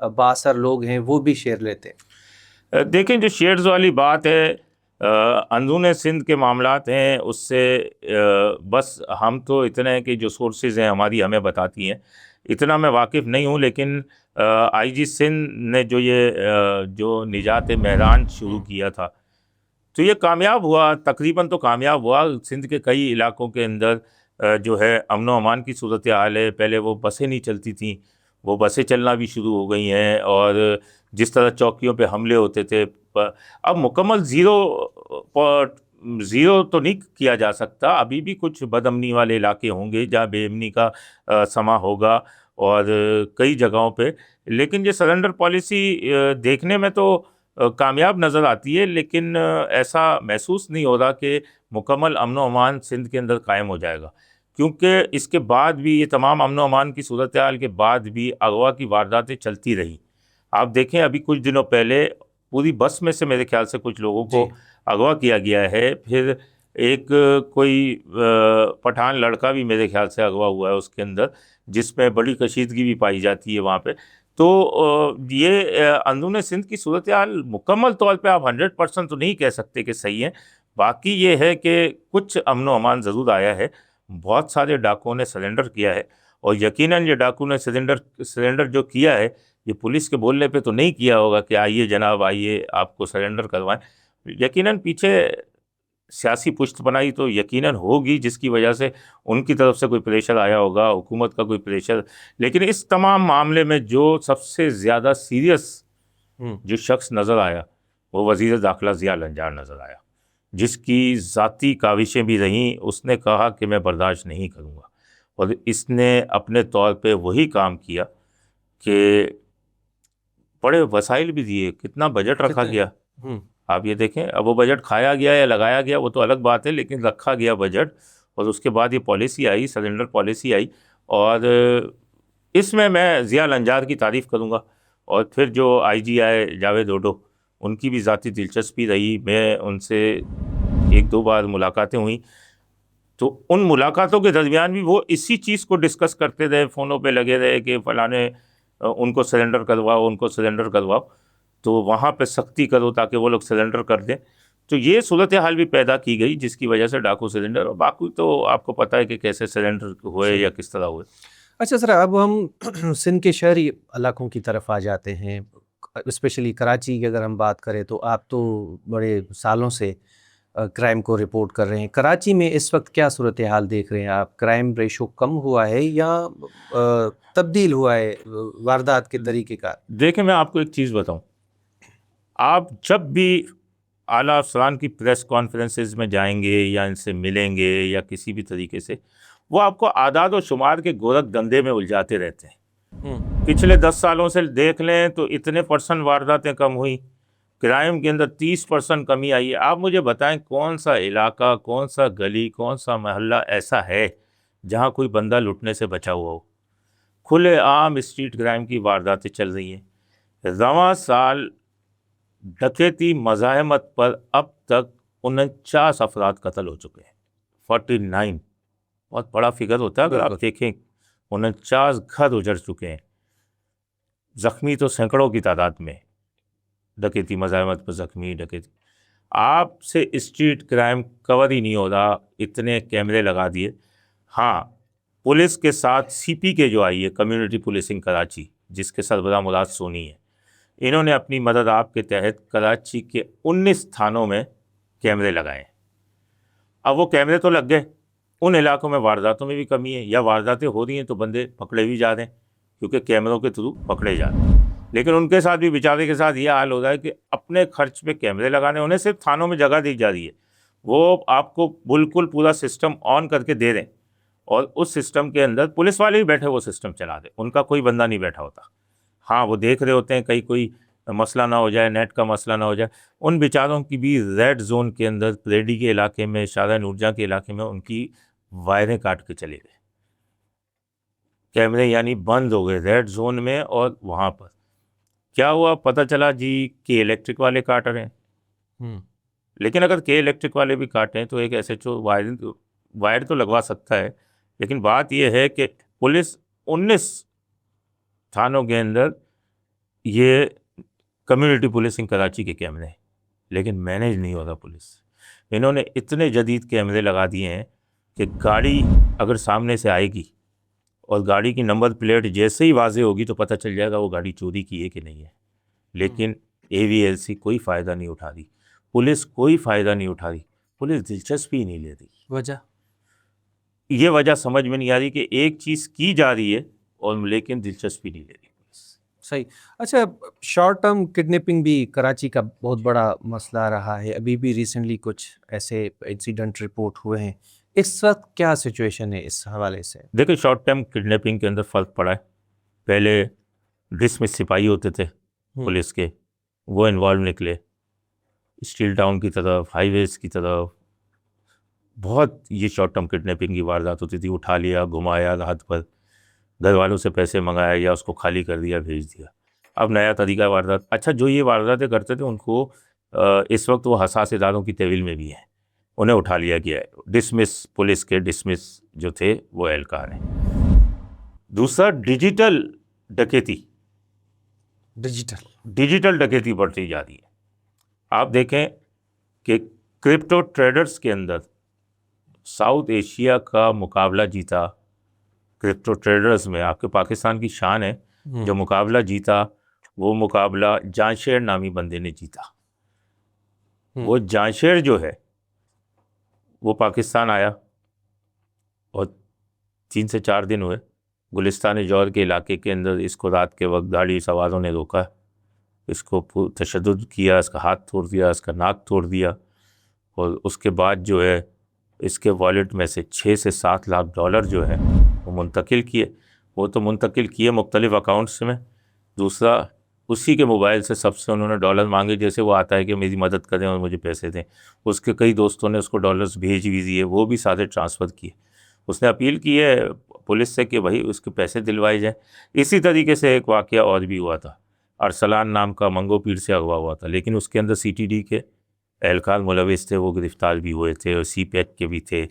بااثر لوگ ہیں وہ بھی شیئر لیتے ہیں؟ دیکھیں جو شیئرز والی بات ہے، اندرون سندھ کے معاملات ہیں، اس سے بس ہم تو اتنا ہے کہ جو سورسز ہیں ہماری ہمیں بتاتی ہیں، اتنا میں واقف نہیں ہوں، لیکن آئی جی سندھ نے جو یہ جو نجات مہران شروع کیا تھا تو یہ کامیاب ہوا، تقریباً تو کامیاب ہوا۔ سندھ کے کئی علاقوں کے اندر جو ہے امن و امان کی صورتحال ہے۔ پہلے وہ بسیں نہیں چلتی تھیں، وہ بسیں چلنا بھی شروع ہو گئی ہیں، اور جس طرح چوکیوں پہ حملے ہوتے تھے اب مکمل زیرو تو نہیں کیا جا سکتا، ابھی بھی کچھ بد امنی والے علاقے ہوں گے جہاں بے امنی کا سما ہوگا، اور کئی جگہوں پہ، لیکن یہ سرنڈر پالیسی دیکھنے میں تو کامیاب نظر آتی ہے، لیکن ایسا محسوس نہیں ہو رہا کہ مکمل امن و امان سندھ کے اندر قائم ہو جائے گا، کیونکہ اس کے بعد بھی یہ تمام امن و امان کی صورتحال کے بعد بھی اغوا کی وارداتیں چلتی رہیں۔ آپ دیکھیں ابھی کچھ دنوں پہلے پوری بس میں سے میرے خیال سے کچھ لوگوں کو اغوا کیا گیا ہے، پھر ایک کوئی پٹھان لڑکا بھی میرے خیال سے اغوا ہوا ہے اس کے اندر، جس میں بڑی کشیدگی بھی پائی جاتی ہے وہاں پہ۔ تو یہ اندرون سندھ کی صورتحال مکمل طور پہ آپ 100% تو نہیں کہہ سکتے کہ صحیح ہے، باقی یہ ہے کہ کچھ امن و امان ضرور آیا ہے، بہت سارے ڈاکوؤں نے سرنڈر کیا ہے، اور یقیناً یہ ڈاکو نے سرنڈر جو کیا ہے یہ پولیس کے بولنے پہ تو نہیں کیا ہوگا کہ آئیے جناب آئیے آپ کو سرنڈر کروائیں، یقیناً پیچھے سیاسی پشت بنائی تو یقیناً ہوگی، جس کی وجہ سے ان کی طرف سے کوئی پریشر آیا ہوگا، حکومت کا کوئی پریشر، لیکن اس تمام معاملے میں جو سب سے زیادہ سیریس جو شخص نظر آیا وہ وزیر داخلہ ضیاء الانجار نظر آیا، جس کی ذاتی کاوشیں بھی رہیں، اس نے کہا کہ میں برداشت نہیں کروں گا، اور اس نے اپنے طور پہ وہی کام کیا کہ بڑے وسائل بھی دیے، کتنا بجٹ رکھا گیا آپ یہ دیکھیں، اب وہ بجٹ کھایا گیا یا لگایا گیا وہ تو الگ بات ہے، لیکن رکھا گیا بجٹ، اور اس کے بعد یہ پالیسی آئی، سرنڈر پالیسی آئی، اور اس میں ضیاء الانجار کی تعریف کروں گا، اور پھر جو آئی جی آئے جاوید اوڈو ان کی بھی ذاتی دلچسپی رہی، میں ان سے ایک دو بار ملاقاتیں ہوئیں، تو ان ملاقاتوں کے درمیان بھی وہ اسی چیز کو ڈسکس کرتے رہے، فونوں پہ لگے رہے کہ فلانے ان کو سرنڈر کرواؤ، ان کو سرنڈر کرواؤ، تو وہاں پہ سختی کرو تاکہ وہ لوگ سرنڈر کر دیں، تو یہ صورتحال بھی پیدا کی گئی جس کی وجہ سے ڈاکو سرنڈر، اور باقی تو آپ کو پتہ ہے کہ کیسے سرنڈر ہوئے یا کس طرح ہوئے۔ اچھا سر، اب ہم سندھ کے شہری علاقوں کی طرف آ جاتے ہیں، اسپیشلی کراچی کی اگر ہم بات کریں تو آپ تو بڑے سالوں سے کرائم کو رپورٹ کر رہے ہیں، کراچی میں اس وقت کیا صورتحال دیکھ رہے ہیں آپ؟ کرائم ریشو کم ہوا ہے یا تبدیل ہوا ہے واردات کے طریقے کا؟ دیکھیں میں آپ کو ایک چیز بتاؤں، آپ جب بھی اعلیٰ افسران کی پریس کانفرنسز میں جائیں گے یا ان سے ملیں گے یا کسی بھی طریقے سے، وہ آپ کو اعداد و شمار کے گورکھ دندے میں الجھاتے رہتے ہیں۔ پچھلے 10 سالوں سے دیکھ لیں تو اتنے % وارداتیں کم ہوئیں، کرائم کے اندر 30% کمی آئی ہے۔ آپ مجھے بتائیں کون سا علاقہ، کون سا گلی، کون سا محلہ ایسا ہے جہاں کوئی بندہ لٹنے سے بچا ہوا ہو؟ کھلے عام اسٹریٹ کرائم کی وارداتیں چل رہی ہیں۔ رواں سال ڈکیتی مزاحمت پر اب تک 49 افراد قتل ہو چکے ہیں، 49، بہت بڑا فگر ہوتا ہے اگر آپ دیکھیں، 49 گھر اجڑ چکے ہیں، زخمی تو سینکڑوں کی تعداد میں، ڈکیتی مزاحمت پر زخمی، ڈکیتی، آپ سے اسٹریٹ کرائم کور ہی نہیں ہو رہا، اتنے کیمرے لگا دیے۔ ہاں، پولیس کے ساتھ سی پی کے جو آئی ہے کمیونٹی پولیسنگ کراچی، جس کے سربراہ مراد سونی ہے، انہوں نے اپنی مدد آپ کے تحت کراچی کے 19 تھانوں میں کیمرے لگائے ہیں۔ اب وہ کیمرے تو لگ گئے، ان علاقوں میں وارداتوں میں بھی کمی ہے، یا وارداتیں ہو رہی ہیں تو بندے پکڑے بھی جا رہے ہیں کیونکہ کیمروں کے تھرو پکڑے جا رہے ہیں، لیکن ان کے ساتھ بھی بیچارے کے ساتھ یہ حال ہو رہا ہے کہ اپنے خرچ پہ کیمرے لگانے، انہیں صرف تھانوں میں جگہ دی جا رہی ہے، وہ آپ کو بالکل پورا سسٹم آن کر کے دے رہے ہیں، اور اس سسٹم کے اندر پولیس والے بھی بیٹھے وہ سسٹم چلا دیں، ان کا کوئی بندہ نہیں بیٹھا ہوتا۔ ہاں، وہ دیکھ رہے ہوتے ہیں کہیں کوئی مسئلہ نہ ہو جائے، نیٹ کا مسئلہ نہ ہو جائے، ان بیچاروں کی بھی ریڈ زون کے اندر، پریڈی کے علاقے میں، شارع نورجہاں کے علاقے میں ان کی وائریں کاٹ کے چلے گئے، کیمرے یعنی بند ہو گئے ریڈ زون میں، اور وہاں پر کیا ہوا پتہ چلا جی کہ الیکٹرک والے کاٹ رہے ہیں، لیکن اگر کے الیکٹرک والے بھی کاٹیں تو ایک ایس ایچ او وائر تو لگوا سکتا ہے، لیکن بات یہ ہے کہ پولیس 19 تھانوں کے اندر یہ کمیونٹی پولیسنگ کراچی کے کیمرے ہیں، لیکن مینیج نہیں ہوگا پولیس. انہوں نے اتنے جدید کیمرے لگا دیے ہیں کہ گاڑی اگر سامنے سے آئے گی اور گاڑی کی نمبر پلیٹ جیسے ہی واضح ہوگی تو پتہ چل جائے گا وہ گاڑی چوری کی ہے کہ نہیں ہے. لیکن AVLC کوئی فائدہ نہیں اٹھا رہی، پولیس کوئی فائدہ نہیں اٹھا رہی، پولیس دلچسپی نہیں لے رہی. وجہ یہ وجہ سمجھ میں نہیں آ رہی کہ ایک چیز کی جا رہی ہے اور لیکن دلچسپی نہیں لے رہی پولیس. صحیح. اچھا، شارٹ ٹرم کڈنیپنگ بھی کراچی کا بہت بڑا مسئلہ رہا ہے. ابھی بھی ریسنٹلی کچھ ایسے انسیڈنٹ رپورٹ ہوئے ہیں. اس وقت کیا سچویشن ہے اس حوالے سے؟ دیکھیں شارٹ ٹرم کڈنیپنگ کے اندر فرق پڑا ہے. پہلے ڈسمس سپاہی ہوتے تھے پولیس کے، وہ انوالو نکلے اسٹیل ٹاؤن کی طرف، ہائی ویز کی طرف. بہت یہ شارٹ ٹرم کڈنیپنگ کی واردات ہوتی تھی، اٹھا لیا، گھمایا رات بھر، گھر والوں سے پیسے منگایا یا اس کو خالی کر دیا، بھیج دیا. اب نیا طریقہ واردات. اچھا، جو یہ وارداتیں کرتے تھے ان کو اس وقت وہ حساس اداروں کی تحویل میں بھی ہیں، انہیں اٹھا لیا گیا ہے. ڈسمس پولیس کے ڈسمس جو تھے وہ اہلکار ہیں. دوسرا ڈیجیٹل ڈکیتی، ڈیجیٹل ڈکیتی بڑھتی جا رہی ہے. آپ دیکھیں کہ کرپٹو ٹریڈرز کے اندر ساؤتھ ایشیا کا مقابلہ جیتا. کرپٹو ٹریڈرز میں آپ کے پاکستان کی شان ہے، جو مقابلہ جیتا وہ مقابلہ جانشیر نامی بندے نے جیتا. وہ جانشیر جو ہے وہ پاکستان آیا اور 3 سے 4 دن ہوئے. گلستان جوہر کے علاقے کے اندر اس کو رات کے وقت گاڑی سواروں نے روکا، اس کو تشدد کیا، اس کا ہاتھ توڑ دیا، اس کا ناک توڑ دیا، اور اس کے بعد جو ہے اس کے والیٹ میں سے 6 سے 7 لاکھ ڈالر جو ہے وہ منتقل کیے. وہ تو منتقل کیے مختلف اکاؤنٹس میں. دوسرا اسی کے موبائل سے سب سے انہوں نے ڈالر مانگے، جیسے وہ آتا ہے کہ میری مدد کریں اور مجھے پیسے دیں. اس کے کئی دوستوں نے اس کو ڈالرز بھیج بھی دیے، وہ بھی سارے ٹرانسفر کیے. اس نے اپیل کی ہے پولیس سے کہ بھائی اس کے پیسے دلوائے جائیں. اسی طریقے سے ایک واقعہ اور بھی ہوا تھا، ارسلان نام کا منگو پیر سے اغوا ہوا تھا، لیکن اس کے اندر CTD کے اہلکار ملوث تھے، وہ گرفتار بھی ہوئے تھے، اور CPEC کے بھی تھے،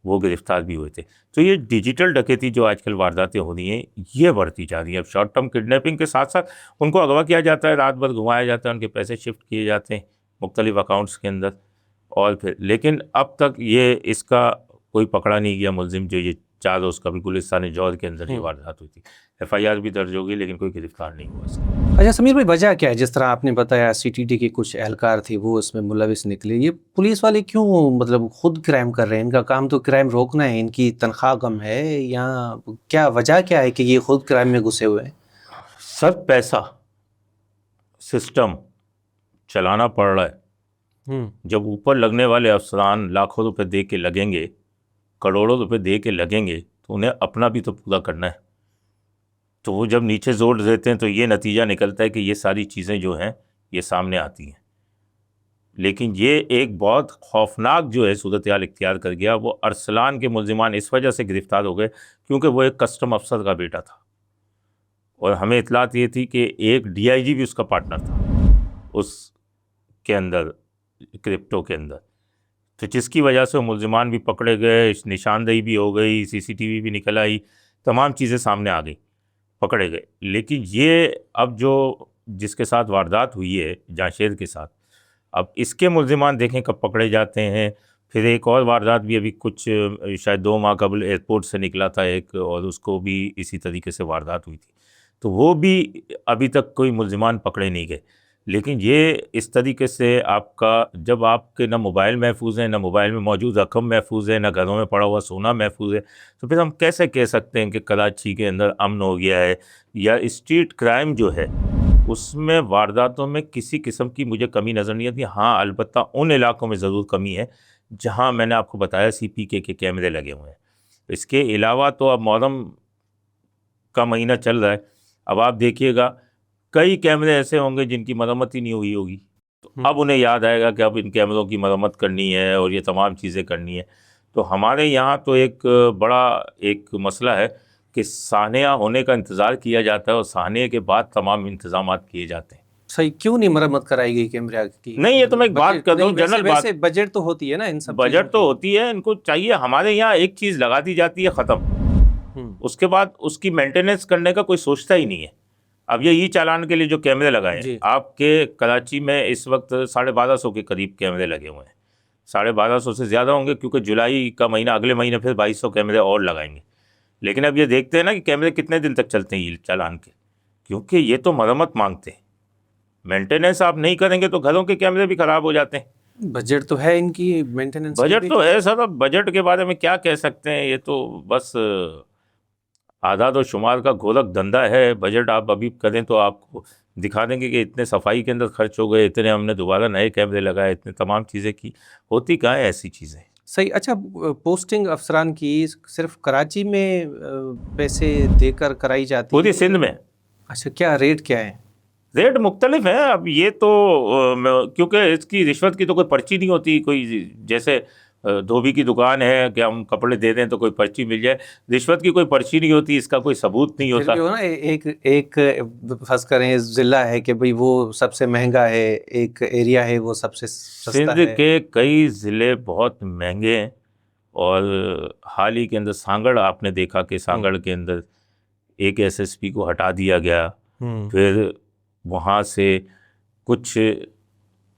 وہ گرفتار بھی ہوئے تھے. تو یہ ڈیجیٹل ڈکیتی جو آج کل وارداتیں ہو رہی ہیں یہ بڑھتی جا رہی ہیں. اب شارٹ ٹرم کڈنیپنگ کے ساتھ ساتھ ان کو اغوا کیا جاتا ہے، رات بھر گھمایا جاتا ہے، ان کے پیسے شفٹ کیے جاتے ہیں مختلف اکاؤنٹس کے اندر. اور پھر لیکن اب تک یہ اس کا کوئی پکڑا نہیں گیا ملزم. جو یہ 4 روز کا بھی گلستان جوہر کے اندر یہ واردات ہوئی تھی، FIR بھی درج ہو گئی لیکن کوئی گرفتار نہیں ہوا اس کا. اچھا سمیر بھائی، وجہ کیا ہے؟ جس طرح آپ نے بتایا CTD کے کچھ اہلکار تھے وہ اس میں ملوث نکلے. یہ پولیس والے کیوں مطلب خود کرائم کر رہے ہیں؟ ان کا کام تو کرائم روکنا ہے، ان کی تنخواہ کم ہے یا کیا وجہ کیا ہے کہ یہ خود کرائم میں گھسے ہوئے ہیں؟ سر پیسہ سسٹم چلانا پڑ رہا ہے. جب اوپر لگنے والے افسران لاکھوں روپے دے کے لگیں گے، کروڑوں روپے دے کے لگیں گے، تو انہیں اپنا بھی تو پورا کرنا ہے. تو وہ جب نیچے زور دیتے ہیں تو یہ نتیجہ نکلتا ہے کہ یہ ساری چیزیں جو ہیں یہ سامنے آتی ہیں. لیکن یہ ایک بہت خوفناک جو ہے صورتحال اختیار کر گیا. وہ ارسلان کے ملزمان اس وجہ سے گرفتار ہو گئے کیونکہ وہ ایک کسٹم افسر کا بیٹا تھا، اور ہمیں اطلاعات یہ تھی کہ ایک DIG بھی اس کا پارٹنر تھا اس کے اندر، کرپٹو کے اندر. تو جس کی وجہ سے وہ ملزمان بھی پکڑے گئے، نشاندہی بھی ہو گئی، CCTV بھی نکل آئی، تمام چیزیں سامنے آ گئی، پکڑے گئے. لیکن یہ اب جو جس کے ساتھ واردات ہوئی ہے جانشیر کے ساتھ، اب اس کے ملزمان دیکھیں کب پکڑے جاتے ہیں. پھر ایک اور واردات بھی ابھی کچھ شاید 2 ماہ قبل ایئرپورٹ سے نکلا تھا ایک، اور اس کو بھی اسی طریقے سے واردات ہوئی تھی. تو وہ بھی ابھی تک کوئی ملزمان پکڑے نہیں گئے. لیکن یہ اس طریقے سے آپ کا جب آپ کے نہ موبائل محفوظ ہیں، نہ موبائل میں موجود رقم محفوظ ہے، نہ گھروں میں پڑا ہوا سونا محفوظ ہے، تو پھر ہم کیسے کہہ سکتے ہیں کہ کراچی کے اندر امن ہو گیا ہے؟ یا اسٹریٹ کرائم جو ہے اس میں وارداتوں میں کسی قسم کی مجھے کمی نظر نہیں آتی. ہاں البتہ ان علاقوں میں ضرور کمی ہے جہاں میں نے آپ کو بتایا CPK کے کیمرے لگے ہوئے ہیں. اس کے علاوہ تو اب محرم کا مہینہ چل رہا ہے، اب آپ دیکھیے گا کئی کیمرے ایسے ہوں گے جن کی مرمت ہی نہیں ہوئی ہوگی. تو اب انہیں یاد آئے گا کہ اب ان کیمروں کی مرمت کرنی ہے اور یہ تمام چیزیں کرنی ہے. تو ہمارے یہاں تو ایک بڑا ایک مسئلہ ہے کہ سانحہ ہونے کا انتظار کیا جاتا ہے اور سانحے کے بعد تمام انتظامات کیے جاتے ہیں. صحیح، کیوں نہیں مرمت کرائی گئی کیمرہ کی؟ نہیں، یہ تو میں ایک بات کر رہا ہوں، جنرل بات. بجٹ تو ہوتی ہے نا ان سب، بجٹ تو ہوتی ہے، ان کو چاہیے. ہمارے یہاں ایک چیز لگا دی جاتی ہے ختم، اس کے بعد اس کی مینٹیننس کرنے کا کوئی سوچتا ہی نہیں ہے. اب یہ ای چالان کے لیے جو کیمرے لگائے ہیں آپ کے کراچی میں اس وقت 1250 کے قریب کیمرے لگے ہوئے ہیں، 1250 سے زیادہ ہوں گے کیونکہ جولائی کا مہینہ اگلے مہینے پھر 2200 کیمرے اور لگائیں گے. لیکن اب یہ دیکھتے ہیں نا کہ کیمرے کتنے دن تک چلتے ہیں ای چالان کے، کیونکہ یہ تو مرمت مانگتے ہیں، مینٹیننس آپ نہیں کریں گے تو گھروں کے کیمرے بھی خراب ہو جاتے ہیں. بجٹ تو ہے ان کی مینٹیننس، بجٹ تو ہے سر، اب بجٹ کے بارے میں کیا کہہ سکتے ہیں، یہ تو بس اعداد و شمار کا گورکھ دھندا ہے. بجٹ آپ ابھی کریں تو آپ کو دکھا دیں گے کہ اتنے صفائی کے اندر خرچ ہو گئے، اتنے ہم نے دوبارہ نئے کیمرے لگائے، اتنے تمام چیزیں کی. ہوتی کہاں ہے ایسی چیزیں. صحیح. اچھا، پوسٹنگ افسران کی صرف کراچی میں پیسے دے کر کرائی جاتی ہے؟ پوری سندھ میں. اچھا، کیا ریٹ کیا ہے؟ ریٹ مختلف ہیں. اب یہ تو کیونکہ اس کی رشوت کی تو کوئی پرچی نہیں ہوتی، کوئی جیسے دھوبی کی دکان ہے کہ ہم کپڑے دے دیں تو کوئی پرچی مل جائے، رشوت کی کوئی پرچی نہیں ہوتی، اس کا کوئی ثبوت نہیں ہوتا. ایک فرض کریں ضلع ہے کہ بھئی وہ سب سے مہنگا ہے، ایک ایریا ہے وہ سب سے سستا ہے. سندھ کے کئی ضلع بہت مہنگے ہیں، اور حال ہی کے اندر سانگڑ آپ نے دیکھا کہ سانگڑ کے اندر ایک SSP کو ہٹا دیا گیا، پھر وہاں سے کچھ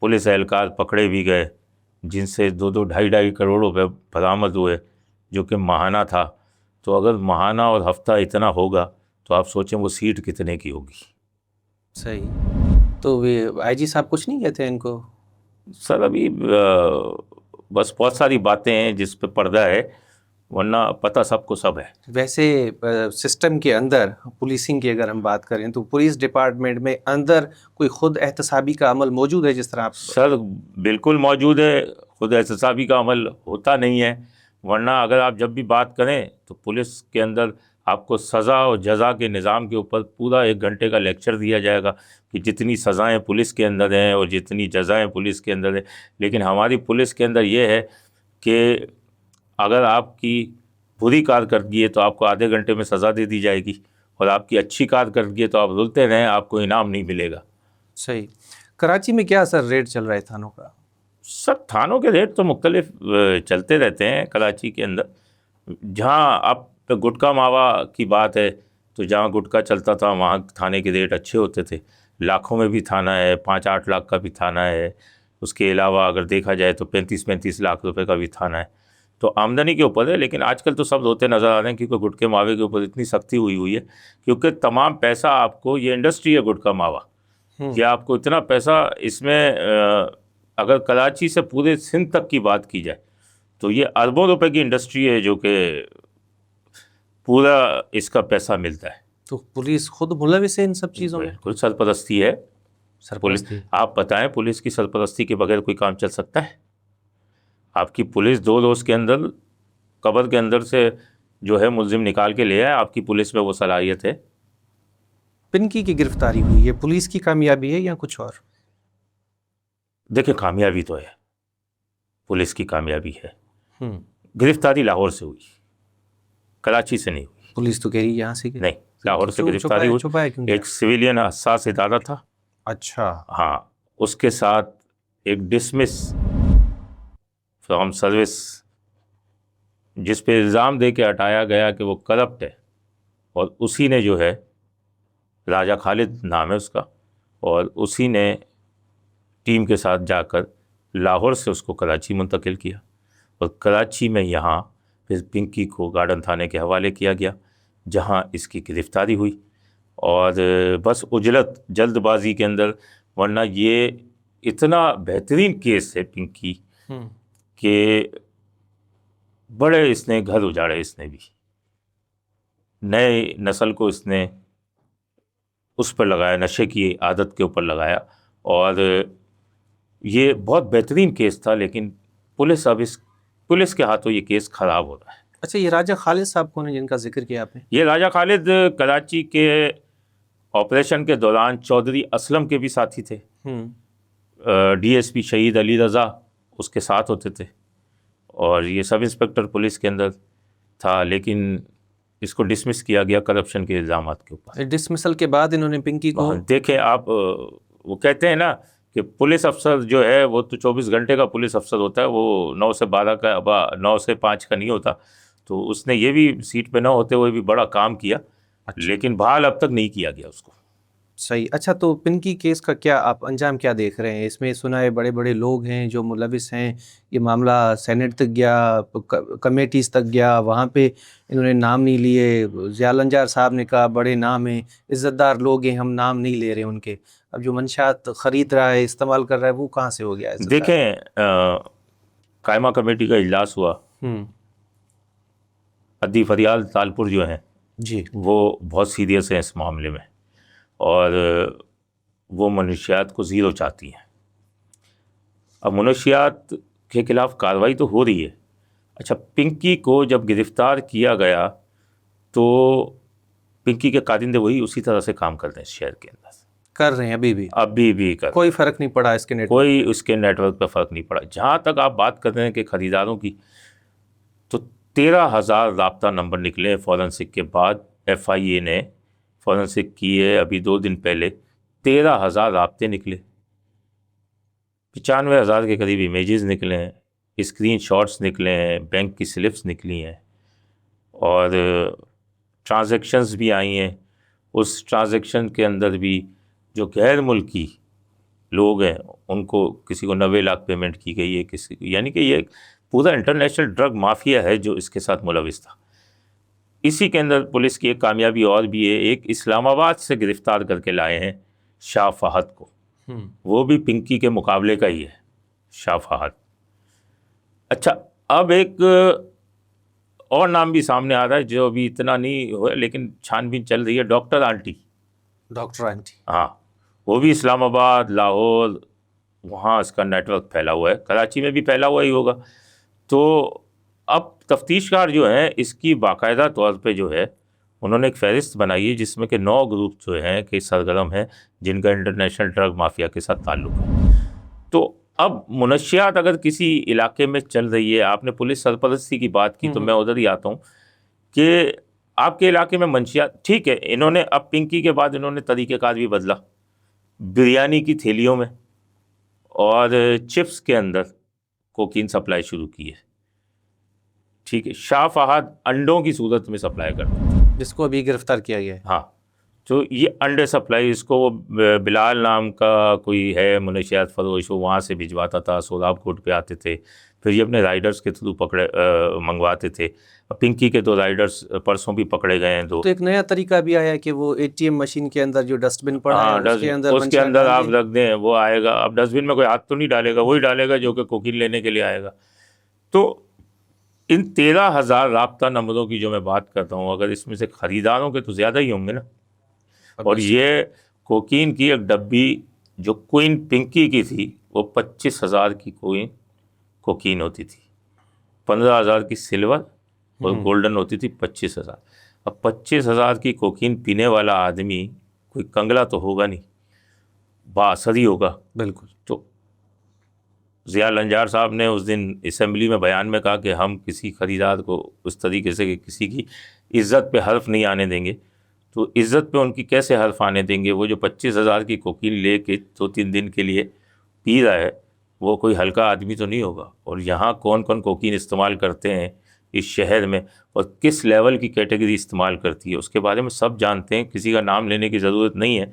پولیس اہلکار پکڑے بھی گئے جن سے 2-2 کروڑ روپے برآمد ہوئے جو کہ ماہانہ تھا. تو اگر ماہانہ اور ہفتہ اتنا ہوگا تو آپ سوچیں وہ سیٹ کتنے کی ہوگی. صحیح. تو آئی جی صاحب کچھ نہیں کہتے ہیں ان کو؟ سر ابھی بس بہت ساری باتیں ہیں جس پہ پردہ ہے، ورنہ پتہ سب کو سب ہے. ویسے سسٹم کے اندر پولیسنگ کی اگر ہم بات کریں تو پولیس ڈپارٹمنٹ میں اندر کوئی خود احتسابی کا عمل موجود ہے جس طرح آپ؟ سر بالکل موجود ہے، خود احتسابی کا عمل ہوتا نہیں ہے. ورنہ اگر آپ جب بھی بات کریں تو پولیس کے اندر آپ کو سزا اور جزا کے نظام کے اوپر پورا 1 گھنٹے کا لیکچر دیا جائے گا کہ جتنی سزائیں پولیس کے اندر ہیں اور جتنی جزائیں پولیس کے اندر ہیں. لیکن ہماری پولیس کے اندر یہ ہے کہ اگر آپ کی بری کارکردگی ہے تو آپ کو آدھے گھنٹے میں سزا دے دی جائے گی، اور آپ کی اچھی کارکردگی ہے تو آپ رلتے رہیں، آپ کو انعام نہیں ملے گا. صحیح. کراچی میں کیا سر ریٹ چل رہا ہے تھانوں کا؟ سر تھانوں کے ریٹ تو مختلف چلتے رہتے ہیں کراچی کے اندر. جہاں اب گٹکا ماوا کی بات ہے تو جہاں گٹکا چلتا تھا وہاں تھانے کے ریٹ اچھے ہوتے تھے، لاکھوں میں بھی تھانہ ہے، 5-8 لاکھ کا بھی تھانہ ہے. اس کے علاوہ اگر دیکھا جائے تو 35-35 لاکھ روپے کا بھی تھانہ ہے. تو آمدنی کے اوپر ہے. لیکن آج کل تو سب روتے نظر آ رہے ہیں کیونکہ گٹکے ماوے کے اوپر اتنی سختی ہوئی ہے، کیونکہ تمام پیسہ آپ کو، یہ انڈسٹری ہے گٹکا ماوا، کہ آپ کو اتنا پیسہ اس میں، اگر کراچی سے پورے سندھ تک کی بات کی جائے تو یہ اربوں روپے کی انڈسٹری ہے جو کہ پورا اس کا پیسہ ملتا ہے. تو پولیس خود ملوث ہے ان سب چیزوں میں؟ بالکل سرپرستی ہے. سرپرستی. آپ بتائیں پولیس کی سرپرستی کے بغیر کوئی کام چل سکتا ہے؟ آپ کی پولیس 2 روز کے اندر قبر کے اندر سے جو ہے ملزم نکال کے لے آئے، آپ کی پولیس میں وہ صلاحیت ہے. پنکی کی گرفتاری ہوئی، یہ پولیس کی کامیابی ہے یا کچھ اور؟ دیکھیں کامیابی تو ہے، پولیس کی کامیابی ہے. گرفتاری لاہور سے ہوئی، کراچی سے نہیں ہوئی. پولیس تو کہہ رہی یہاں سے نہیں، لاہور سے گرفتاری ہوئی. ایک سویلین حساس ادارہ تھا. اچھا. ہاں، اس کے ساتھ ایک ڈسمس فرام سروس جس پہ الزام دے کے ہٹایا گیا کہ وہ کرپٹ ہے، اور اسی نے جو ہے، راجہ خالد نام ہے اس کا، اور اسی نے ٹیم کے ساتھ جا کر لاہور سے اس کو کراچی منتقل کیا، اور کراچی میں یہاں پھر پنکی کو گارڈن تھانے کے حوالے کیا گیا جہاں اس کی گرفتاری ہوئی. اور بس عجلت جلد بازی کے اندر، ورنہ یہ اتنا بہترین کیس ہے پنکی کہ بڑے اس نے گھر اجاڑے، اس نے بھی نئے نسل کو اس نے اس پر لگایا، نشے کی عادت کے اوپر لگایا. اور یہ بہت بہترین کیس تھا، لیکن پولیس کے ہاتھوں یہ کیس خراب ہو رہا ہے. اچھا، یہ راجہ خالد صاحب کون ہے جن کا ذکر کیا آپ نے؟ یہ راجہ خالد کراچی کے آپریشن کے دوران چودھری اسلم کے بھی ساتھی تھے. DSP شہید علی رضا اس کے ساتھ ہوتے تھے، اور یہ سب انسپکٹر پولیس کے اندر تھا، لیکن اس کو ڈسمس کیا گیا کرپشن کے الزامات کے اوپر. ڈسمسل کے بعد انہوں نے پنکی کو، دیکھیں آپ، وہ کہتے ہیں نا کہ پولیس افسر جو ہے وہ تو 24 گھنٹے کا پولیس افسر ہوتا ہے، وہ 9 سے 12 کا، 9 سے 5 کا نہیں ہوتا. تو اس نے یہ بھی سیٹ پہ نہ ہوتے ہوئے بھی بڑا کام کیا. لیکن بحال اب تک نہیں کیا گیا اس کو. صحیح. اچھا تو پنکی کیس کا کیا آپ انجام کیا دیکھ رہے ہیں؟ اس میں سنا ہے بڑے بڑے لوگ ہیں جو ملوث ہیں، یہ معاملہ سینٹ تک گیا، کمیٹیز تک گیا، وہاں پہ انہوں نے نام نہیں لیے. ضیاء النجار صاحب نے کہا بڑے نام ہیں، عزت دار لوگ ہیں، ہم نام نہیں لے رہے ان کے. اب جو منشیات خرید رہا ہے، استعمال کر رہا ہے، وہ کہاں سے ہو گیا عزت دار؟ دیکھیں قائمہ کمیٹی کا اجلاس ہوا، عدی فریال تالپور جو ہیں جی وہ بہت سیریس ہیں اس معاملے میں، اور وہ منشیات کو زیرو چاہتی ہیں. اب منشیات کے خلاف کارروائی تو ہو رہی ہے. اچھا، پنکی کو جب گرفتار کیا گیا تو پنکی کے کارندے وہی اسی طرح سے کام کر رہے ہیں شہر کے اندر، کر رہے ہیں ابھی بھی کر کوئی فرق نہیں پڑا اس کے نیٹ کوئی اس کے نیٹ ورک پہ فرق نہیں پڑا. جہاں تک آپ بات کر رہے ہیں کہ خریداروں کی، تو 13,000 رابطہ نمبر نکلے فورنسک کے بعد. ایف آئی اے نے فورنسک کیے ابھی 2 دن پہلے، 13,000 رابطے نکلے، 95,000 کے قریب امیجز نکلے ہیں، اسکرین شاٹس نکلے ہیں، بینک کی سلپس نکلی ہیں، اور ٹرانزیکشنز بھی آئی ہیں. اس ٹرانزیکشن کے اندر بھی جو غیر ملکی لوگ ہیں ان کو کسی کو 90 لاکھ پیمنٹ کی گئی ہے، یعنی کہ یہ پورا انٹرنیشنل ڈرگ مافیا ہے جو اس کے ساتھ ملوث تھا. اسی کے اندر پولیس کی ایک کامیابی اور بھی ہے، ایک اسلام آباد سے گرفتار کر کے لائے ہیں شاہ فہد کو. وہ بھی پنکی کے مقابلے کا ہی ہے، شاہ فہد. اچھا، اب ایک اور نام بھی سامنے آ رہا ہے جو ابھی اتنا نہیں ہوا لیکن چھان بین چل رہی ہے، ڈاکٹر آنٹی. ہاں، وہ بھی اسلام آباد، لاہور، وہاں اس کا نیٹ ورک پھیلا ہوا ہے، کراچی میں بھی پھیلا ہوا ہی ہوگا. تو اب تفتیش کار جو ہیں اس کی باقاعدہ طور پہ جو ہے انہوں نے ایک فہرست بنائی ہے جس میں کہ 9 گروپ جو ہیں کہ سرگرم ہیں جن کا انٹرنیشنل ڈرگ مافیا کے ساتھ تعلق ہے. تو اب منشیات اگر کسی علاقے میں چل رہی ہے، آپ نے پولیس سرپرستی کی بات کی تو میں ادھر ہی آتا ہوں کہ آپ کے علاقے میں منشیات، ٹھیک ہے، انہوں نے اب پنکی کے بعد انہوں نے طریقہ کار بھی بدلا، بریانی کی تھیلیوں میں اور چپس کے اندر کوکین سپلائی شروع کی ہے. ٹھیک ہے، شاہ فہد انڈوں کی صورت میں سپلائی کرتا تھا، جس کو ابھی گرفتار کیا گیا ہے. ہاں، تو یہ انڈے سپلائی، اس کو وہ بلال نام کا کوئی ہے منشیات فروش، وہ وہاں سے بھجواتا تھا، سولاب کوٹ پہ آتے تھے، پھر یہ اپنے رائڈرز کے تھرو منگواتے تھے. پنکی کے 2 رائڈرز پرسوں بھی پکڑے گئے ہیں 2. تو ایک نیا طریقہ بھی آیا ہے کہ وہ اے ٹی ایم مشین کے اندر جو ڈسٹ بن پڑا ہے اس کے اندر آپ رکھ دیں، وہ آئے گا. اب ڈسٹ بن میں کوئی ہاتھ تو نہیں ڈالے گا، وہی ڈالے گا جو کہ کوکین لینے کے لیے آئے گا. تو ان 13,000 رابطہ نمبروں کی جو میں بات کرتا ہوں، اگر اس میں سے خریداروں کے تو زیادہ ہی ہوں گے نا. اور یہ کوکین کی ایک ڈبی جو کوئن پنکی کی تھی وہ 25,000 کی کوکین ہوتی تھی، 15,000 کی سلور اور گولڈن ہوتی تھی 25,000. اب 25,000 کی کوکین پینے والا آدمی کوئی کنگلا تو ہوگا نہیں، با اثر ہی ہوگا. بالکل. تو ضیاء النجار صاحب نے اس دن اسمبلی میں بیان میں کہا کہ ہم کسی خریدار کو اس طریقے سے کہ کسی کی عزت پہ حرف نہیں آنے دیں گے. تو عزت پہ ان کی کیسے حرف آنے دیں گے؟ وہ جو 25,000 کی کوکین لے کے 2-3 دن کے لیے پی رہا ہے وہ کوئی ہلکا آدمی تو نہیں ہوگا. اور یہاں کون کون کوکین استعمال کرتے ہیں اس شہر میں اور کس لیول کی کیٹیگری استعمال کرتی ہے اس کے بارے میں سب جانتے ہیں، کسی کا نام لینے کی ضرورت نہیں ہے.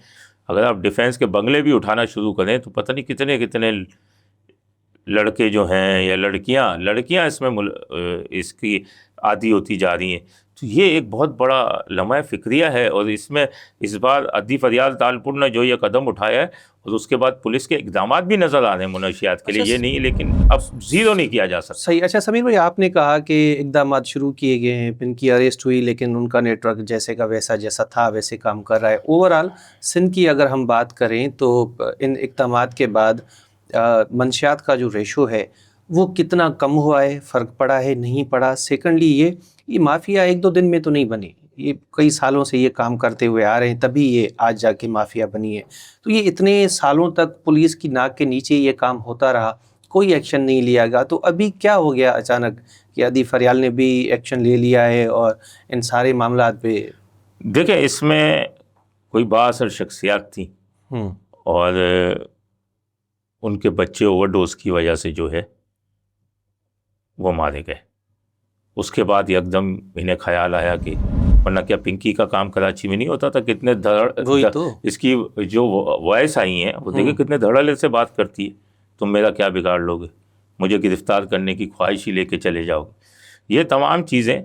اگر آپ ڈیفینس کے بنگلے بھی اٹھانا شروع کریں تو پتہ نہیں کتنے کتنے لڑکے جو ہیں یا لڑکیاں اس میں اس کی عادی ہوتی جا رہی ہیں. تو یہ ایک بہت بڑا لمحہ فکریہ ہے، اور اس میں اس بار عدی فریال تالپور نے جو یہ قدم اٹھایا ہے اور اس کے بعد پولیس کے اقدامات بھی نظر آ رہے ہیں منشیات کے لیے، یہ نہیں لیکن اب زیرو نہیں کیا جا سکتا. صحیح. اچھا سمیر بھائی، آپ نے کہا کہ اقدامات شروع کیے گئے ہیں، پنکی اریسٹ ہوئی لیکن ان کا نیٹ ورک جیسے کا ویسا جیسا تھا ویسے کام کر رہا ہے. اوورآل سندھ کی اگر ہم بات کریں تو ان اقدامات کے بعد منشیات کا جو ریشو ہے وہ کتنا کم ہوا ہے، فرق پڑا ہے نہیں پڑا؟ سیکنڈلی یہ مافیا 1-2 دن میں تو نہیں بنی، یہ کئی سالوں سے یہ کام کرتے ہوئے آ رہے ہیں، تبھی یہ آج جا کے مافیا بنی ہے. تو یہ اتنے سالوں تک پولیس کی ناک کے نیچے یہ کام ہوتا رہا، کوئی ایکشن نہیں لیا گیا. تو ابھی کیا ہو گیا اچانک کہ عدی فریال نے بھی ایکشن لے لیا ہے اور ان سارے معاملات پہ؟ دیکھیں، اس میں کوئی بااثر شخصیات تھیں اور ان کے بچے اوور ڈوز کی وجہ سے جو ہے وہ مارے گئے. اس کے بعد یکدم انہیں خیال آیا کہ ورنہ کیا پنکی کا کام کراچی میں نہیں ہوتا تھا؟ کتنے وہی تو اس کی جو وائس آئی ہیں وہ دیکھیں کتنے دھڑلے سے بات کرتی ہے، تم میرا کیا بگاڑ لو گے، مجھے گرفتار کرنے کی خواہش ہی لے کے چلے جاؤ گے۔ یہ تمام چیزیں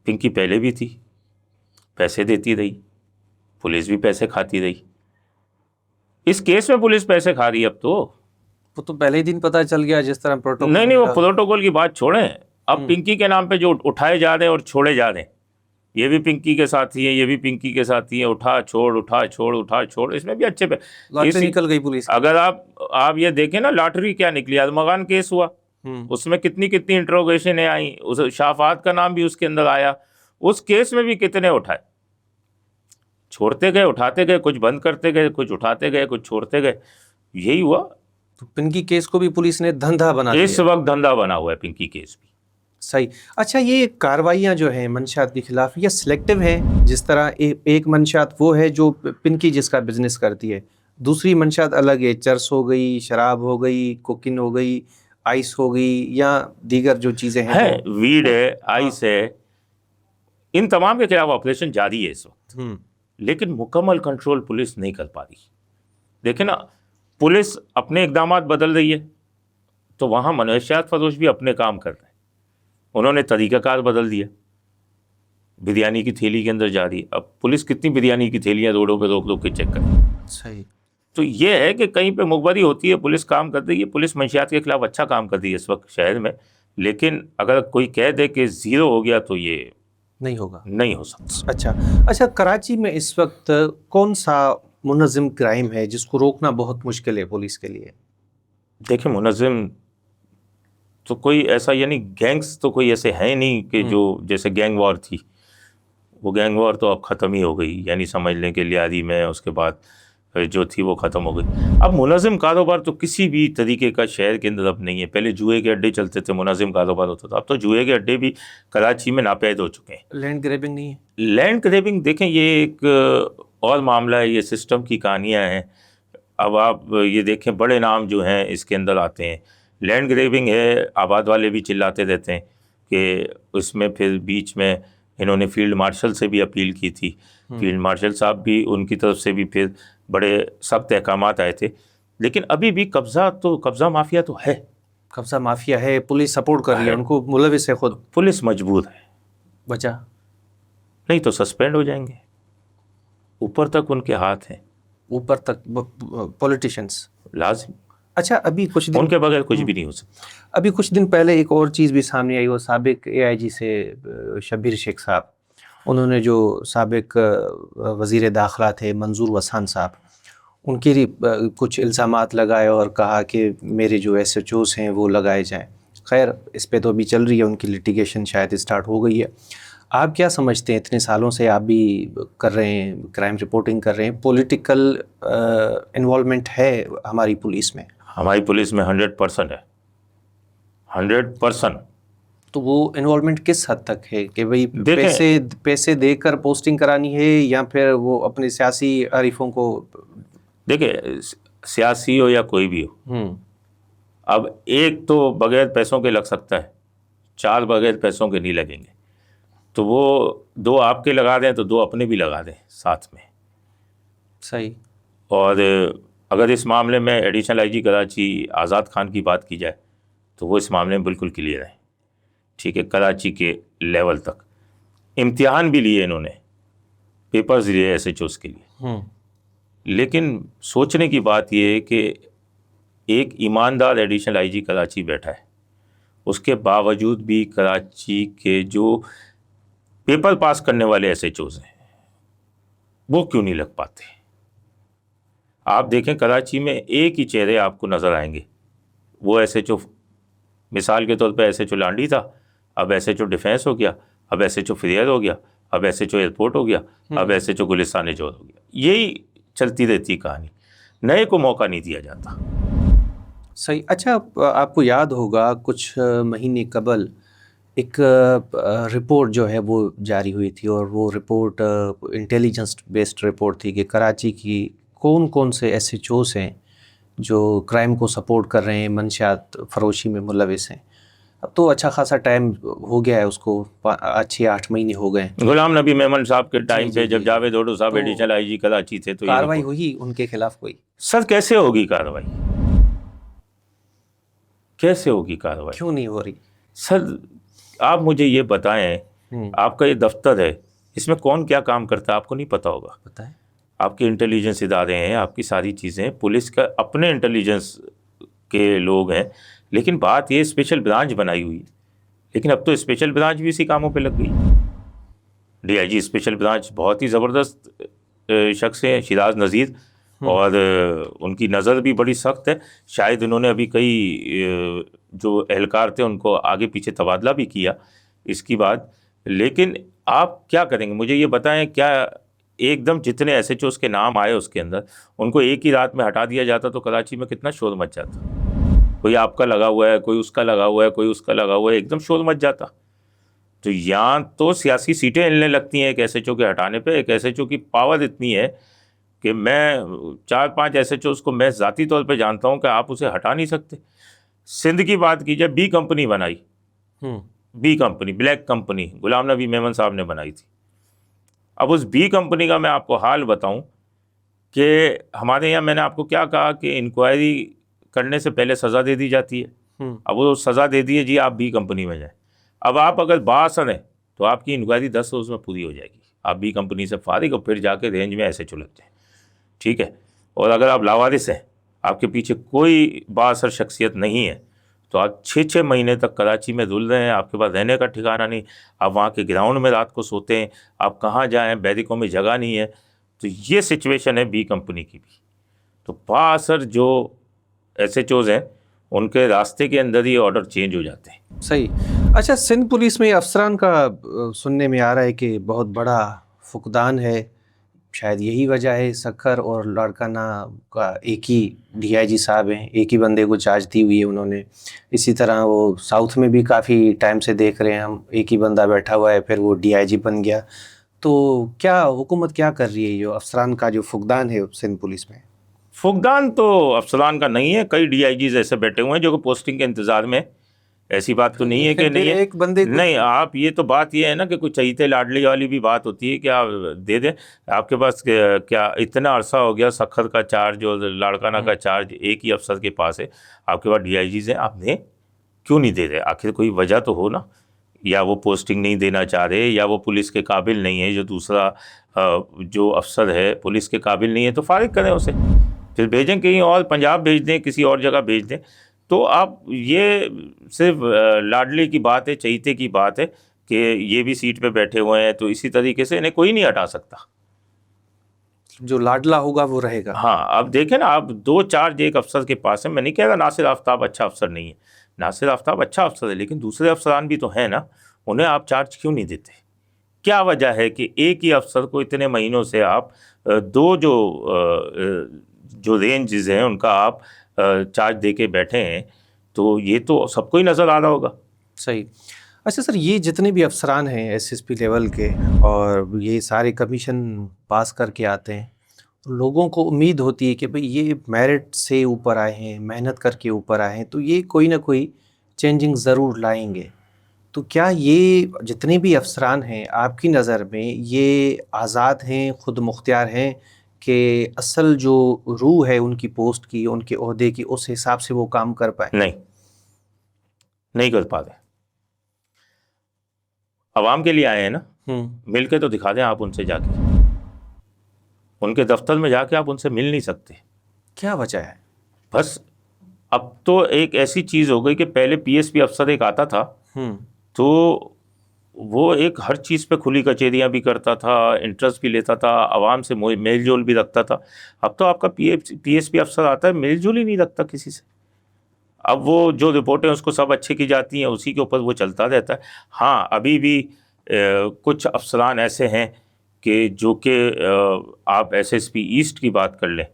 پنکی پہلے بھی تھی، پیسے دیتی رہی، پولیس بھی پیسے کھاتی رہی۔ اس کیس میں پولیس پیسے کھا رہی ہے اب تو۔ وہ تو پہلے ہی دن پتہ چل گیا جس طرح پروٹوکول۔ نہیں وہ پروٹوکول کی بات چھوڑیں، اب پنکی کے نام پہ جو اٹھائے جا رہے ہیں اور چھوڑے جا رہے ہیں، یہ بھی پنکی کے ساتھی ہیں، یہ بھی پنکی کے ساتھی ہیں، اٹھا چھوڑ، اس میں بھی اچھے پہ لاٹری نکل گئی پولیس۔ اگر آپ یہ دیکھیں نا، لاٹری کیا نکلی، ارمغان کیس ہوا، اس میں کتنی انٹروگیشنیں آئیں، اس شافعات کا نام بھی اس کے اندر آیا، اس کیس میں بھی کتنے اٹھائے، چھوڑتے گئے اٹھاتے گئے، کچھ بند کرتے گئے، کچھ اٹھاتے گئے، کچھ چھوڑتے گئے، یہی ہوا۔ تو پنکی کیس کو بھی پولیس نے دھندا بنا دیا، اس وقت دھندا بنا ہوا ہے پنکی کیس بھی۔ صحیح۔ اچھا، یہ کاروائیاں جو ہیں منشیات کے خلاف، یہ سلیکٹیو ہیں؟ جس طرح ایک منشیات وہ ہے جو پنکی جس کا بزنس کرتی ہے، دوسری منشیات الگ ہے، چرس ہو گئی، شراب ہو گئی، کوکین ہو گئی، آئس ہو گئی، یا دیگر جو چیزیں ہیں، ویڈ ہے، آئس ہے، ان تمام کے خلاف آپریشن جاری ہے اس وقت، لیکن مکمل کنٹرول پولیس نہیں کر پا رہی۔ دیکھیں نا، پولیس اپنے اقدامات بدل رہی ہے تو وہاں منشیات فروش بھی اپنے کام کر رہے ہیں، انہوں نے طریقہ کار بدل دیا، بریانی کی تھیلی کے اندر جا رہی ہے، اب پولیس کتنی بریانی کی تھیلیاں روڈوں پہ روک کے چیک کرے۔ صحیح۔ تو یہ ہے کہ کہیں پہ مخبری ہوتی ہے، پولیس کام کر رہی ہے، پولیس منشیات کے خلاف اچھا کام کر رہی ہے اس وقت شہر میں، لیکن اگر کوئی کہہ دے کہ زیرو ہو گیا تو یہ نہیں ہوگا، نہیں ہو سکتا۔ اچھا، کراچی میں اس وقت کون سا منظم کرائم ہے جس کو روکنا بہت مشکل ہے پولیس کے لیے؟ دیکھیں، منظم تو کوئی ایسا، یعنی گینگز تو کوئی ایسے ہیں نہیں کہ جو جیسے گینگ وار تھی، وہ گینگ وار تو اب ختم ہی ہو گئی، یعنی سمجھ لیں کہ لیاری میں اس کے بعد جو تھی وہ ختم ہو گئی۔ اب منظم کاروبار تو کسی بھی طریقے کا شہر کے اندر اب نہیں ہے۔ پہلے جوئے کے اڈے چلتے تھے، منظم کاروبار ہوتا تھا، اب تو جوئے کے اڈے بھی کراچی میں ناپید ہو چکے ہیں۔ لینڈ گریبنگ نہیں ہے؟ لینڈ گریبنگ دیکھیں، یہ ایک اور معاملہ ہے، یہ سسٹم کی کہانیاں ہیں۔ اب آپ یہ دیکھیں، بڑے نام جو ہیں اس کے اندر آتے ہیں۔ لینڈ گریبنگ ہے، آباد والے بھی چلاتے رہتے ہیں کہ اس میں پھر بیچ میں انہوں نے فیلڈ مارشل سے بھی اپیل کی تھی، فیلڈ مارشل صاحب بھی، ان کی طرف سے بھی پھر بڑے سخت احکامات آئے تھے، لیکن ابھی بھی قبضہ مافیا تو ہے، قبضہ مافیا ہے، پولیس سپورٹ کر رہی ہے ان کو، ملوث ہے خود، پولیس مجبور ہے، بچا نہیں تو سسپینڈ ہو جائیں گے، اوپر تک ان کے ہاتھ ہیں، اوپر تک پولیٹیشنز لازم۔ اچھا، ابھی کچھ دن ان کے بغیر کچھ بھی نہیں ہو سکتا۔ ابھی کچھ دن پہلے ایک اور چیز بھی سامنے آئی، وہ سابق AIG سے شبیر شیخ صاحب، انہوں نے جو سابق وزیر داخلہ تھے منظور وسان صاحب، ان کی کچھ الزامات لگائے اور کہا کہ میرے جو SHOs ہیں وہ لگائے جائیں۔ خیر، اس پہ تو ابھی چل رہی ہے، ان کی لٹیگیشن شاید اسٹارٹ ہو گئی ہے۔ آپ کیا سمجھتے ہیں، اتنے سالوں سے آپ بھی کر رہے ہیں، کرائم رپورٹنگ کر رہے ہیں، پولیٹیکل انوالومنٹ ہے ہماری پولیس میں؟ ہماری پولیس میں 100% ہے، 100%۔ تو وہ انوالومنٹ کس حد تک ہے کہ بھئی دیکھیں، پیسے دے کر پوسٹنگ کرانی ہے، یا پھر وہ اپنے سیاسی حریفوں کو؟ دیکھیں، سیاسی ہو یا کوئی بھی ہو، اب ایک تو بغیر پیسوں کے لگ سکتا ہے، 4 بغیر پیسوں کے نہیں لگیں گے، تو وہ 2 آپ کے لگا دیں تو 2 اپنے بھی لگا دیں ساتھ میں۔ صحیح۔ اور اگر اس معاملے میں ایڈیشنل IG کراچی آزاد خان کی بات کی جائے تو وہ اس معاملے میں بالکل کلیئر ہے، ٹھیک ہے، کراچی کے لیول تک امتحان بھی لیے انہوں نے، پیپرز لیے SHOs کے لیے، لیکن سوچنے کی بات یہ ہے کہ ایک ایماندار ایڈیشنل IG کراچی بیٹھا ہے، اس کے باوجود بھی کراچی کے جو پیپر پاس کرنے والے SHOs ہیں وہ کیوں نہیں لگ پاتے؟ آپ دیکھیں، کراچی میں ایک ہی چہرے آپ کو نظر آئیں گے، وہ SHO، مثال کے طور پہ SHO لانڈی تھا، اب SHO ڈیفینس ہو گیا، اب SHO فریئر ہو گیا، اب SHO ایئرپورٹ ہو گیا، اب SHO گلستان جوہر ہو گیا، یہی چلتی رہتی کہانی، نئے کو موقع نہیں دیا جاتا۔ صحیح۔ اچھا، آپ کو یاد ہوگا کچھ مہینے قبل ایک رپورٹ جو ہے وہ جاری ہوئی تھی، اور وہ رپورٹ انٹیلیجنس بیسڈ رپورٹ تھی کہ کراچی کی کون سے SHOs ہیں جو کرائم کو سپورٹ کر رہے ہیں، منشیات فروشی میں ملوث ہیں۔ اب تو اچھا خاصا ٹائم ہو گیا ہے اس کو، 6-8 مہینے ہو گئے. غلام نبی میمن صاحب کے ٹائم جی پہ جب جی. جاوید اوڈو صاحب تو ایڈیشنل آئی جی کراچی تھے تو یہ کاروائی رپورٹ. ہوئی ان کے خلاف کوئی؟ سر کیسے ہوگی کاروائی؟ کیسے ہوگی کاروائی؟ کیوں نہیں ہو رہی؟ سر آپ مجھے یہ بتائیں، آپ کا یہ دفتر ہے، اس میں کون کیا کام کرتا ہے آپ کو نہیں پتا ہوگا؟ بتائیں. آپ کے انٹیلیجنس ادارے ہیں، آپ کی ساری چیزیں، پولیس کا اپنے انٹیلیجنس کے لوگ ہیں، لیکن بات یہ اسپیشل برانچ بنائی ہوئی ہے. لیکن اب تو اسپیشل برانچ بھی اسی کاموں پہ لگ گئی. D I G special branch بہت ہی زبردست شخص ہیں، شیراز نذیر، اور ان کی نظر بھی بڑی سخت ہے. شاید انہوں نے ابھی کئی جو اہلکار تھے ان کو آگے پیچھے تبادلہ بھی کیا اس کی بات. لیکن آپ کیا کریں گے مجھے یہ بتائیں، کیا ایک دم جتنے ایس ایچ اوز کے نام آئے اس کے اندر ان کو ایک ہی رات میں ہٹا دیا جاتا تو کراچی میں کتنا شور مچ جاتا؟ کوئی آپ کا لگا ہوا ہے، کوئی اس کا لگا ہوا ہے، کوئی اس کا لگا ہوا ہے، ایک دم شور مچ جاتا. تو یہاں تو سیاسی سیٹیں ہلنے لگتی ہیں ایک ایس ایچ او کے ہٹانے پہ. ایک ایس ایچ او کی پاور اتنی ہے کہ میں 4-5 ایس ایچ اوز کو میں ذاتی طور پہ جانتا ہوں کہ آپ اسے ہٹا نہیں سکتے. سندھ کی بات کی جائے، بی کمپنی بنائی، be company, black company Ghulam نبی میمن صاحب نے بنائی تھی. اب اس بی کمپنی کا میں آپ کو حال بتاؤں کہ ہمارے یہاں میں نے آپ کو کیا کہا کہ انکوائری کرنے سے پہلے سزا دے دی جاتی ہے. اب وہ سزا دے دیے جی آپ بی کمپنی میں جائیں. اب آپ اگر بااثر ہیں تو آپ کی انکوائری 10 روز میں پوری ہو جائے گی. آپ بی کمپنی سے فارغ اور پھر جا کے رینج میں ایسے چلک جائیں، ٹھیک ہے. اور اگر آپ لاوارث ہیں، آپ کے پیچھے کوئی بااثر شخصیت نہیں ہے، تو آپ 6 مہینے تک کراچی میں رول رہے ہیں، آپ کے پاس رہنے کا ٹھکانہ نہیں، آپ وہاں کے گراؤنڈ میں رات کو سوتے ہیں، آپ کہاں جائیں، بیرکوں میں جگہ نہیں ہے. تو یہ سچویشن ہے بی کمپنی کی بھی. تو بااثر جو ایس ایچ اوز ہیں ان کے راستے کے اندر ہی آرڈر چینج ہو جاتے ہیں. صحیح. اچھا، سندھ پولیس میں افسران کا سننے میں آ رہا ہے کہ بہت بڑا فقدان ہے، شاید یہی وجہ ہے. سکھر اور لاڑکانہ کا ایک ہی ڈی آئی جی صاحب ہیں، ایک ہی بندے کو چارج دی ہوئی ہے انہوں نے. اسی طرح وہ ساؤتھ میں بھی کافی ٹائم سے دیکھ رہے ہیں ہم، ایک ہی بندہ بیٹھا ہوا ہے، پھر وہ ڈی آئی جی بن گیا. تو کیا حکومت کیا کر رہی ہے جو افسران کا جو فقدان ہے سندھ پولیس میں؟ فقدان تو افسران کا نہیں ہے، کئی ڈی آئی جیز ایسے بیٹھے ہوئے ہیں جو کہ پوسٹنگ کے انتظار میں. ایسی بات تو نہیں ہے کہ نہیں ہے. ایک بندے کو نہیں، آپ یہ تو بات یہ ہے نا کہ کوئی چہیتے لاڈلی والی بھی بات ہوتی ہے کہ آپ دے دیں. آپ کے پاس کیا اتنا عرصہ ہو گیا، سکھر کا چارج اور لاڑکانہ کا چارج ایک ہی افسر کے پاس ہے، آپ کے پاس ڈی آئی جیز ہیں، آپ دیں، کیوں نہیں دے رہے؟ آخر کوئی وجہ تو ہو نا. یا وہ پوسٹنگ نہیں دینا چاہ رہے، یا وہ پولیس کے قابل نہیں ہے، جو دوسرا جو افسر ہے پولیس کے قابل نہیں ہے، تو فارغ کریں اسے، پھر بھیجیں کہیں اور، پنجاب بھیج دیں، کسی اور جگہ بھیج دیں. تو آپ یہ صرف لاڈلی کی بات ہے، چہیتے کی بات ہے کہ یہ بھی سیٹ پہ بیٹھے ہوئے ہیں، تو اسی طریقے سے انہیں کوئی نہیں ہٹا سکتا. جو لاڈلا ہوگا وہ رہے گا. ہاں، اب دیکھیں نا، آپ 2 چارج ایک افسر کے پاس ہیں. میں نہیں کہہ رہا ناصر آفتاب اچھا افسر نہیں ہے، ناصر آفتاب اچھا افسر ہے، لیکن دوسرے افسران بھی تو ہیں نا، انہیں آپ چارج کیوں نہیں دیتے؟ کیا وجہ ہے کہ ایک ہی افسر کو اتنے مہینوں سے آپ 2 جو رینجز ہیں ان کا آپ چارج دے کے بیٹھے ہیں؟ تو یہ تو سب کو ہی نظر آ رہا ہوگا. صحیح. اچھا سر، یہ جتنے بھی افسران ہیں ایس ایس پی لیول کے، اور یہ سارے کمیشن پاس کر کے آتے ہیں، لوگوں کو امید ہوتی ہے کہ بھئی یہ میرٹ سے اوپر آئے ہیں، محنت کر کے اوپر آئے ہیں، تو یہ کوئی نہ کوئی چینجنگ ضرور لائیں گے. تو کیا یہ جتنے بھی افسران ہیں آپ کی نظر میں یہ آزاد ہیں، خود مختار ہیں، کہ اصل جو روح ہے ان کی پوسٹ کی، ان کے عہدے کی، اس حساب سے وہ کام کر پائیں؟ نہیں کر پاتے. عوام کے لیے آئے ہیں نا، مل کے تو دکھا دیں آپ ان سے جا کے. ان کے دفتر میں جا کے آپ ان سے مل نہیں سکتے. کیا وجہ ہے؟ بس اب تو ایک ایسی چیز ہو گئی کہ پہلے پی ایس پی افسر ایک آتا تھا تو وہ ایک ہر چیز پہ کھلی کچہریاں بھی کرتا تھا، انٹرسٹ بھی لیتا تھا، عوام سے میل جول بھی رکھتا تھا. اب تو آپ کا پی ایس پی افسر آتا ہے، میل جول ہی نہیں رکھتا کسی سے. اب وہ جو رپورٹیں اس کو سب اچھے کی جاتی ہیں، اسی کے اوپر وہ چلتا رہتا ہے. ہاں، ابھی بھی کچھ افسران ایسے ہیں کہ جو کہ آپ ایس ایس پی ایسٹ کی بات کر لیں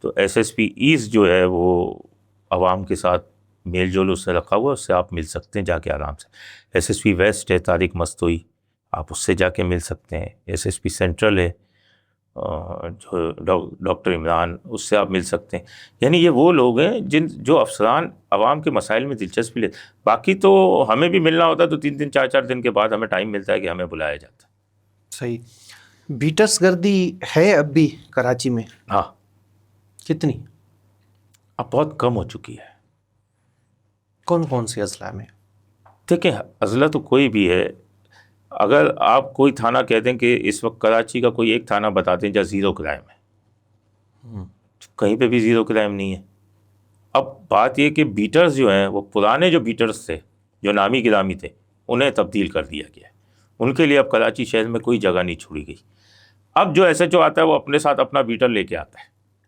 تو ایس ایس پی ایسٹ جو ہے وہ عوام کے ساتھ میل جول اس سے رکھا ہوا ہے، اس سے آپ مل سکتے ہیں جا کے آرام سے. ایس ایس پی ویسٹ ہے طارق مستوئی، آپ اس سے جا کے مل سکتے ہیں. ایس ایس پی سینٹرل ہے جو ڈاکٹر عمران، اس سے آپ مل سکتے ہیں. یعنی یہ وہ لوگ ہیں جو افسران عوام کے مسائل میں دلچسپی لیتے. باقی تو ہمیں بھی ملنا ہوتا ہے تو 3 4 دن کے بعد ہمیں ٹائم ملتا ہے کہ ہمیں بلایا جاتا ہے. صحیح. بیٹرس گردی ہے اب بھی کراچی میں؟ ہاں. کتنی؟ اب بہت کم ہو چکی ہے. کون کون سی اضلاع میں؟ دیکھیں اضلاع تو کوئی بھی ہے. اگر آپ کوئی تھانہ کہتے ہیں کہ اس وقت کراچی کا کوئی ایک تھانہ بتاتے ہیں جہاں زیرو کرائم ہے، کہیں پہ بھی زیرو کرائم نہیں ہے. اب بات یہ کہ بیٹرز جو ہیں وہ پرانے جو بیٹرز تھے جو نامی گرامی تھے انہیں تبدیل کر دیا گیا ہے. ان کے لیے اب کراچی شہر میں کوئی جگہ نہیں چھوڑی گئی. اب جو ایس ایچ او آتا ہے وہ اپنے ساتھ اپنا بیٹر لے کے آتا ہے،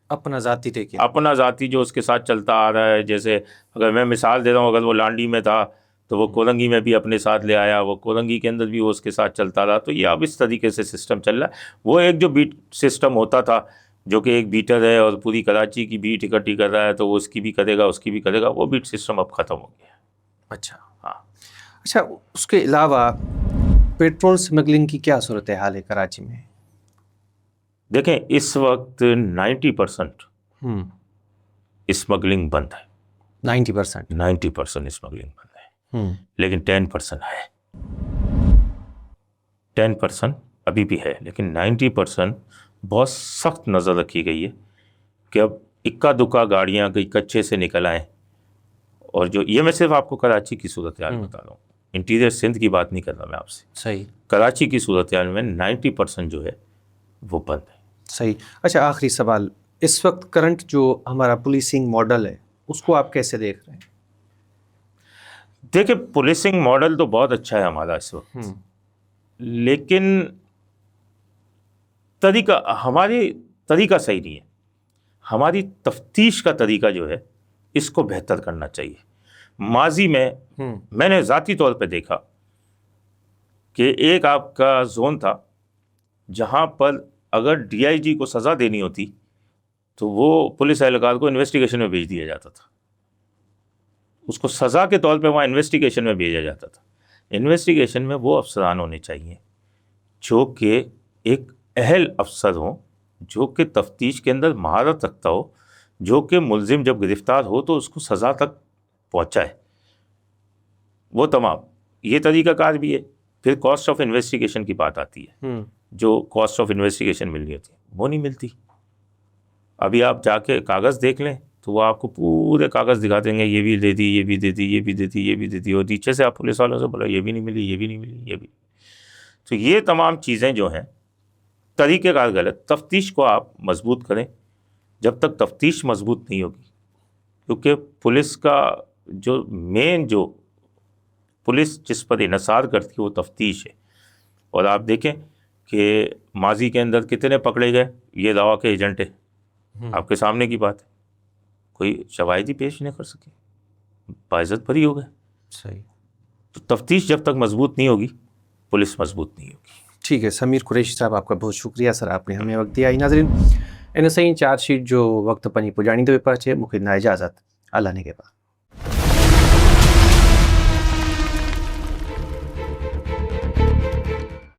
اپنا ذاتی ٹیکے، اپنا ذاتی جو اس کے ساتھ چلتا آ رہا ہے. جیسے اگر میں مثال دے رہا ہوں، اگر وہ لانڈی میں تھا تو وہ کولنگی میں بھی اپنے ساتھ لے آیا، وہ کولنگی کے اندر بھی وہ اس کے ساتھ چلتا رہا. تو یہ اب اس طریقے سے سسٹم چل رہا ہے. وہ ایک جو بیٹ سسٹم ہوتا تھا جو کہ ایک بیٹر ہے اور پوری کراچی کی بیٹ اکٹھی کر رہا ہے تو وہ اس کی بھی کرے گا اس کی بھی کرے گا، وہ بیٹ سسٹم اب ختم ہو گیا. اچھا. ہاں. اچھا، اس کے علاوہ پیٹرول سمگلنگ کی کیا صورتحال ہے کراچی میں؟ دیکھیں اس وقت 90% اسمگلنگ بند ہے. 90% اسمگلنگ بند ہے، لیکن 10% ہے. 10% ابھی بھی ہے، لیکن 90% بہت سخت نظر رکھی گئی ہے کہ اب اکا دکا گاڑیاں کئی کچے سے نکل آئیں. اور جو یہ میں صرف آپ کو کراچی کی صورتحال بتا رہا ہوں، انٹیریئر سندھ کی بات نہیں کر رہا میں آپ سے. صحیح. کراچی کی صورتحال میں 90% جو ہے وہ بند ہے. صحیح. اچھا، آخری سوال، اس وقت کرنٹ جو ہمارا پولیسنگ ماڈل ہے اس کو آپ کیسے دیکھ رہے ہیں؟ دیکھیں پولیسنگ ماڈل تو بہت اچھا ہے ہمارا اس وقت، لیکن ہماری طریقہ صحیح نہیں ہے. ہماری تفتیش کا طریقہ جو ہے اس کو بہتر کرنا چاہیے. ماضی میں نے ذاتی طور پہ دیکھا کہ ایک آپ کا زون تھا جہاں پر اگر ڈی آئی جی کو سزا دینی ہوتی تو وہ پولیس اہلکار کو انویسٹیگیشن میں بھیج دیا جاتا تھا. اس کو سزا کے طور پہ وہاں انویسٹیگیشن میں بھیجا جاتا تھا. انویسٹیگیشن میں وہ افسران ہونے چاہیے جو کہ ایک اہل افسر ہوں، جو کہ تفتیش کے اندر مہارت رکھتا ہو، جو کہ ملزم جب گرفتار ہو تو اس کو سزا تک پہنچائے. وہ تمام یہ طریقہ کار بھی ہے. پھر کاسٹ آف انویسٹیگیشن کی بات آتی ہے، جو کاسٹ آف انویسٹیگیشن ملنی ہوتی ہے وہ نہیں ملتی. ابھی آپ جا کے کاغذ دیکھ لیں تو وہ آپ کو پورے کاغذ دکھا دیں گے، یہ بھی دے دی، یہ بھی دے دی، یہ بھی دے دی، یہ بھی دے دی، اور نیچے سے آپ پولیس والوں سے بولا یہ بھی نہیں ملی، یہ بھی نہیں ملی، یہ بھی. تو یہ تمام چیزیں جو ہیں طریقہ کار غلط. تفتیش کو آپ مضبوط کریں. جب تک تفتیش مضبوط نہیں ہوگی، کیونکہ پولیس کا جو مین جو پولیس جس پر انحصار کرتی ہے وہ تفتیش ہے. اور آپ دیکھیں کہ ماضی کے اندر کتنے پکڑے گئے یہ دعویٰ کے ایجنٹ ہے، آپ کے سامنے کی بات ہے، کوئی شواہد ہی پیش نہیں کر سکے، باعزت بری ہو گئے. صحیح. تو تفتیش جب تک مضبوط نہیں ہوگی پولیس مضبوط نہیں ہوگی. ٹھیک ہے. سمیر قریشی صاحب آپ کا بہت شکریہ سر، آپ نے ہمیں وقت دیا. ناظرین ان سائیں چارج شیٹ جو وقت پنی پجانی دے پاچے مکھے نا اجازت اللہ نے کے بعد.